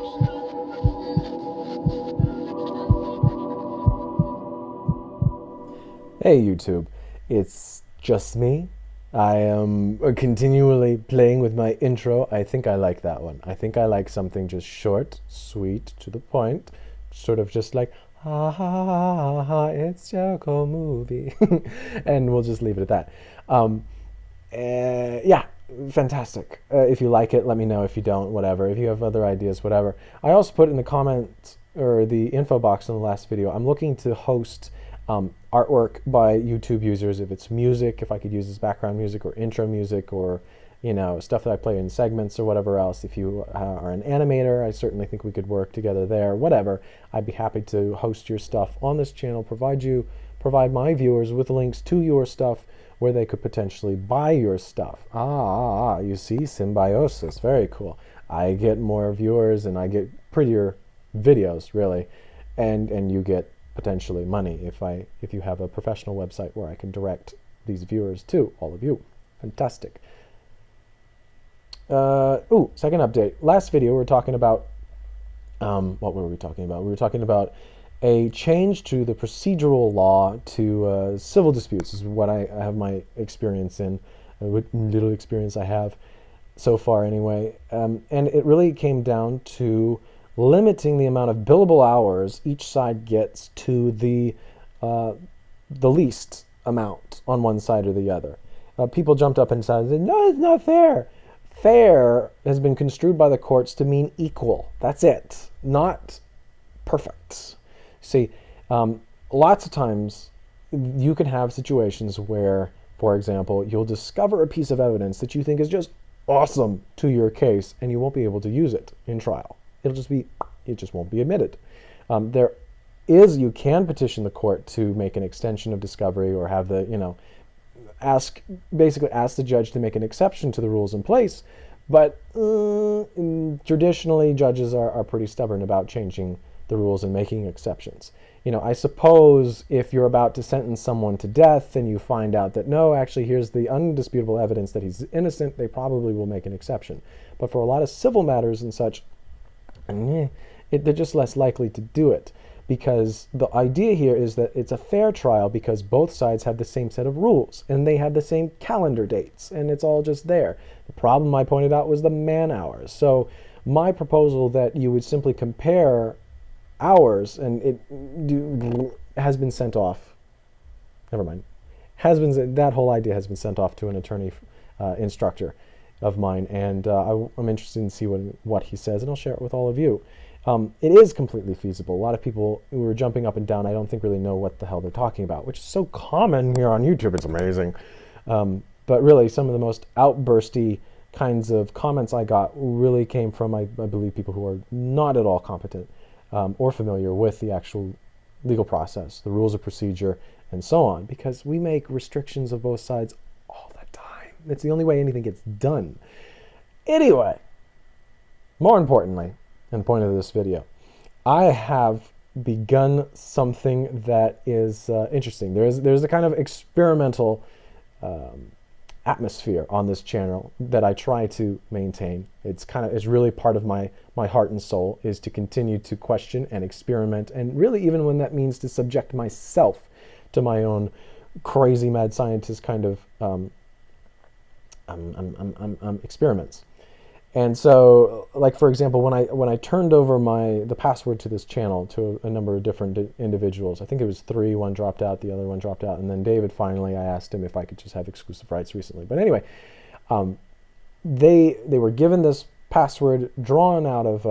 Hey YouTube, it's just me. I am continually playing with my intro. I think I like that one. I think I like something just short, sweet, to the point, sort of just like, ha ha ha ha, ha it's Jericho movie. And we'll just leave it at that. Um, yeah, fantastic. If you like it, let me know. If you don't, whatever. If you have other ideas, whatever. I also put in the comment or the info box in the last video, I'm looking to host artwork by YouTube users. If it's music, if I could use as background music or intro music or stuff that I play in segments or whatever else. If you are an animator, I certainly think we could work together there. Whatever, I'd be happy to host your stuff on this channel, provide my viewers with links to your stuff where they could potentially buy your stuff. You see, symbiosis, very cool. I get more viewers and I get prettier videos, really, and you get potentially money if you have a professional website where I can direct these viewers to all of you. Fantastic. Second update. Last video we were talking about what were we talking about? We were talking about a change to the procedural law to civil disputes. This is what I have my experience in, what little experience I have so far anyway. And it really came down to limiting the amount of billable hours each side gets to the least amount on one side or the other. People jumped up and said, no, it's not fair. Fair has been construed by the courts to mean equal. That's it, not perfect. See, lots of times you can have situations where, for example, you'll discover a piece of evidence that you think is just awesome to your case, and you won't be able to use it in trial. It just won't be admitted. You can petition the court to make an extension of discovery or have basically ask the judge to make an exception to the rules in place. But traditionally, judges are pretty stubborn about changing the rules and making exceptions. I suppose if you're about to sentence someone to death and you find out that, no, actually, here's the undisputable evidence that he's innocent, they probably will make an exception. But for a lot of civil matters and such, they're just less likely to do it, because the idea here is that it's a fair trial because both sides have the same set of rules and they have the same calendar dates and it's all just there. The problem I pointed out was the man hours. So my proposal that you would simply compare hours, and it has been sent off. Never mind. That whole idea has been sent off to an attorney instructor of mine, and I'm interested in see what he says, and I'll share it with all of you. It is completely feasible. A lot of people who are jumping up and down, I don't think really know what the hell they're talking about, which is so common here on YouTube. It's amazing. But really, some of the most outbursty kinds of comments I got really came from, I believe, people who are not at all competent or familiar with the actual legal process, the rules of procedure, and so on, because we make restrictions of both sides all the time. It's the only way anything gets done. Anyway, more importantly, and the point of this video, I have begun something that is interesting. There's a kind of experimental atmosphere on this channel that I try to maintain. It's really part of my heart and soul, is to continue to question and experiment, and really even when that means to subject myself to my own crazy mad scientist kind of experiments. And so, like, for example, when I turned over the password to this channel to a number of different individuals, I think it was 3, one dropped out, the other one dropped out, and then David, finally, I asked him if I could just have exclusive rights recently. But anyway, they were given this password drawn out of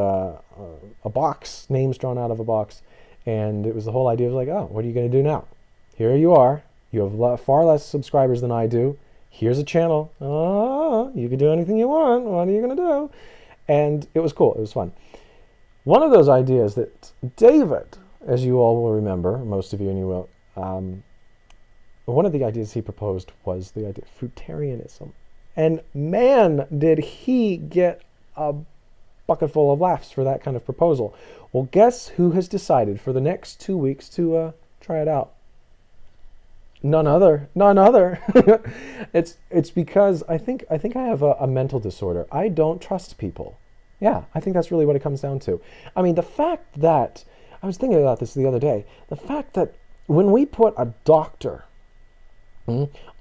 a box, names drawn out of a box, and it was the whole idea of like, oh, what are you going to do now? Here you are. You have far less subscribers than I do. Here's a channel. You can do anything you want. What are you going to do? And it was cool. It was fun. One of those ideas that David, as you all will remember, most of you anyway, one of the ideas he proposed was the idea of fruitarianism. And man, did he get a bucket full of laughs for that kind of proposal. Well, guess who has decided for the next 2 weeks to try it out? None other. It's because I think I have a mental disorder. I don't trust people. Yeah, I think that's really what it comes down to. I mean, the fact that, I was thinking about this the other day, the fact that when we put a doctor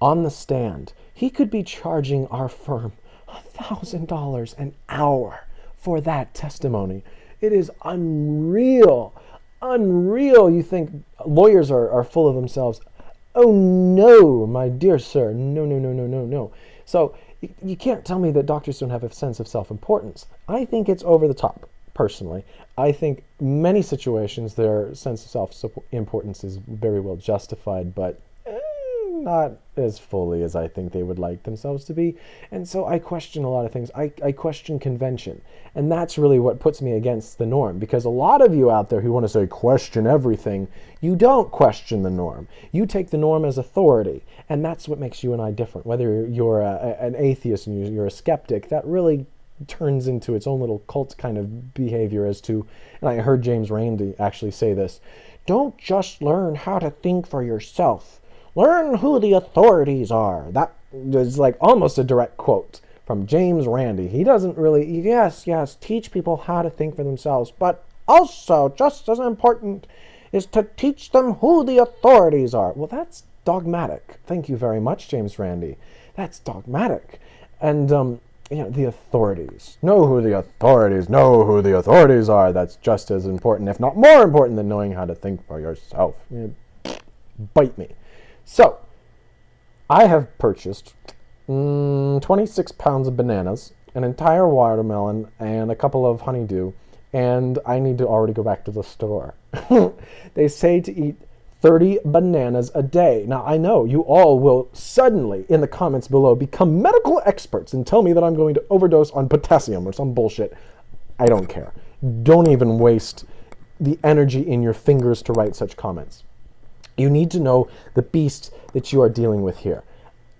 on the stand, he could be charging our firm $1,000 an hour for that testimony. It is unreal. Unreal. You think lawyers are full of themselves. Oh no, my dear sir. No, no, no, no, no, no. So you can't tell me that doctors don't have a sense of self-importance. I think it's over the top, personally. I think many situations their sense of self-importance is very well justified, but not as fully as I think they would like themselves to be. And so I question a lot of things. I question convention. And that's really what puts me against the norm, because a lot of you out there who want to say question everything, you don't question the norm. You take the norm as authority. And that's what makes you and I different. Whether you're an atheist and you're a skeptic, that really turns into its own little cult kind of behavior as to, and I heard James Randi actually say this, don't just learn how to think for yourself. Learn who the authorities are. That is like almost a direct quote from James Randi. He doesn't really, yes, teach people how to think for themselves, but also, just as important, is to teach them who the authorities are. Well, that's dogmatic. Thank you very much, James Randi. That's dogmatic. And, the authorities. Know who the authorities are. That's just as important, if not more important, than knowing how to think for yourself. Bite me. So, I have purchased 26 pounds of bananas, an entire watermelon, and a couple of honeydew, and I need to already go back to the store. They say to eat 30 bananas a day. Now, I know you all will suddenly, in the comments below, become medical experts and tell me that I'm going to overdose on potassium or some bullshit. I don't care. Don't even waste the energy in your fingers to write such comments. You need to know the beast that you are dealing with here.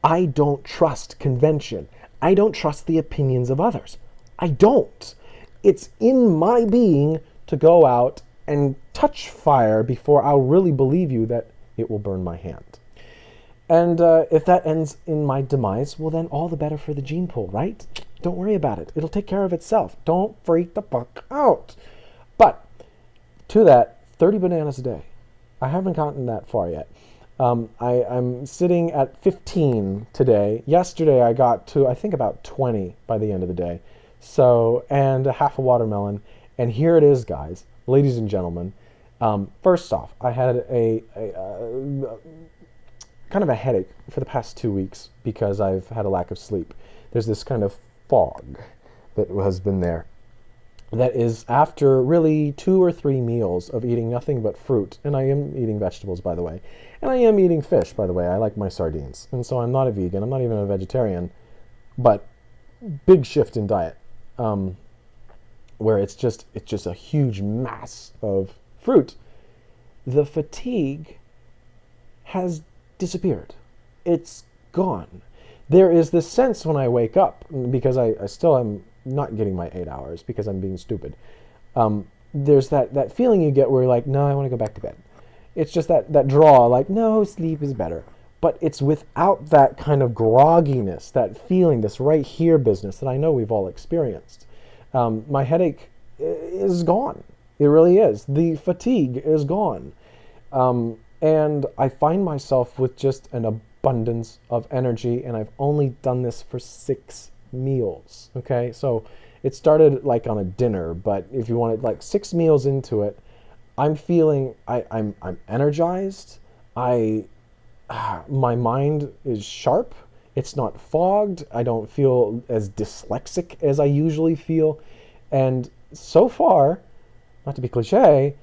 I don't trust convention. I don't trust the opinions of others. I don't. It's in my being to go out and touch fire before I'll really believe you that it will burn my hand. And if that ends in my demise, well then all the better for the gene pool, right? Don't worry about it. It'll take care of itself. Don't freak the fuck out. But to that, 30 bananas a day. I haven't gotten that far yet. I'm sitting at 15 today. Yesterday I got to, I think, about 20 by the end of the day. So, and a half a watermelon. And here it is, guys, ladies and gentlemen. First off, I had a kind of a headache for the past 2 weeks because I've had a lack of sleep. There's this kind of fog that has been there. That is after really 2 or 3 meals of eating nothing but fruit. And I am eating vegetables, by the way. And I am eating fish, by the way. I like my sardines. And so I'm not a vegan. I'm not even a vegetarian. But big shift in diet. Where it's just a huge mass of fruit. The fatigue has disappeared. It's gone. There is this sense when I wake up, because I still am not getting my 8 hours because I'm being stupid. There's that feeling you get where you're like, no, I want to go back to bed. It's just that draw, like, no, sleep is better. But it's without that kind of grogginess, that feeling, this right here business that I know we've all experienced. My headache is gone. It really is. The fatigue is gone. And I find myself with just an abundance of energy, and I've only done this for 6 meals. Okay, so it started like on a dinner, but if you wanted like 6 meals into it, I'm feeling I'm energized. My mind is sharp. It's not fogged. I don't feel as dyslexic as I usually feel. And so far, not to be cliche,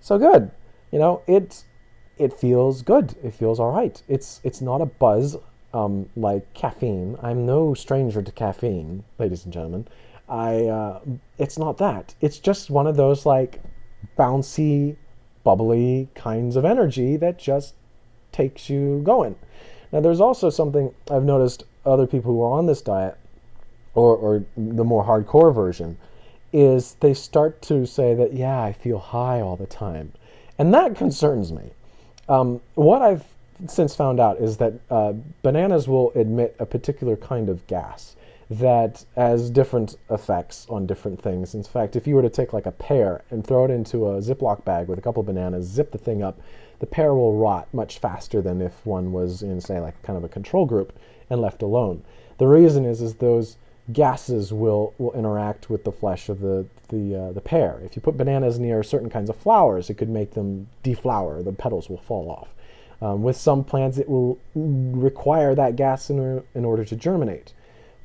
so good. It feels good. It feels all right. It's not a buzz like caffeine. I'm no stranger to caffeine, ladies and gentlemen. It's not that. It's just one of those like bouncy, bubbly kinds of energy that just takes you going. Now, there's also something I've noticed other people who are on this diet, or the more hardcore version, is they start to say that, yeah, I feel high all the time. And that concerns me. What I've since found out is that bananas will emit a particular kind of gas that has different effects on different things. In fact, if you were to take like a pear and throw it into a Ziploc bag with a couple of bananas, zip the thing up, the pear will rot much faster than if one was in, say, like kind of a control group and left alone. The reason is those gases will interact with the flesh of the pear. If you put bananas near certain kinds of flowers, it could make them deflower. The petals will fall off. With some plants, it will require that gas in order to germinate.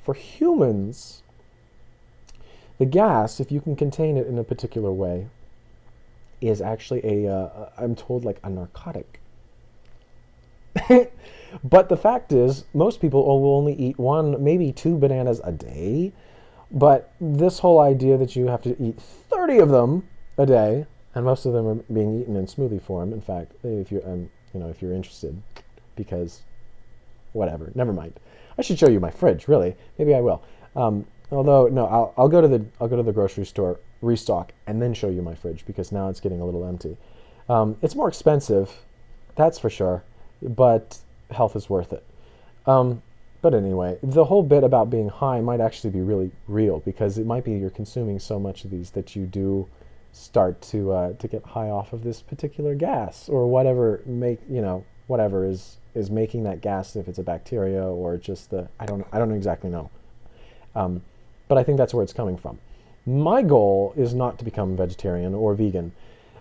For humans, the gas, if you can contain it in a particular way, is actually I'm told, like a narcotic. But the fact is, most people will only eat 1, maybe 2 bananas a day. But this whole idea that you have to eat 30 of them a day, and most of them are being eaten in smoothie form. In fact, if you're if you're interested, because whatever, never mind. I should show you my fridge. Really, maybe I will. Although no, I'll go to the grocery store, restock, and then show you my fridge, because now it's getting a little empty. It's more expensive, that's for sure, but health is worth it. But anyway, the whole bit about being high might actually be really real, because it might be you're consuming so much of these that you do start to get high off of this particular gas, or whatever whatever is making that gas, if it's a bacteria or just I don't exactly know. But I think that's where it's coming from. My goal is not to become vegetarian or vegan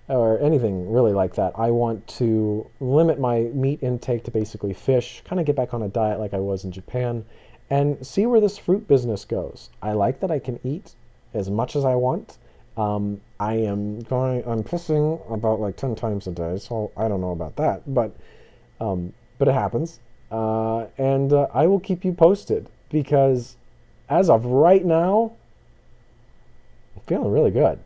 or anything really like that. I want to limit my meat intake to basically fish, kind of get back on a diet like I was in Japan, and see where this fruit business goes. I like that I can eat as much as I want. I'm pissing about like 10 times a day, so I don't know about that, but it happens. And I will keep you posted, because as of right now, I'm feeling really good.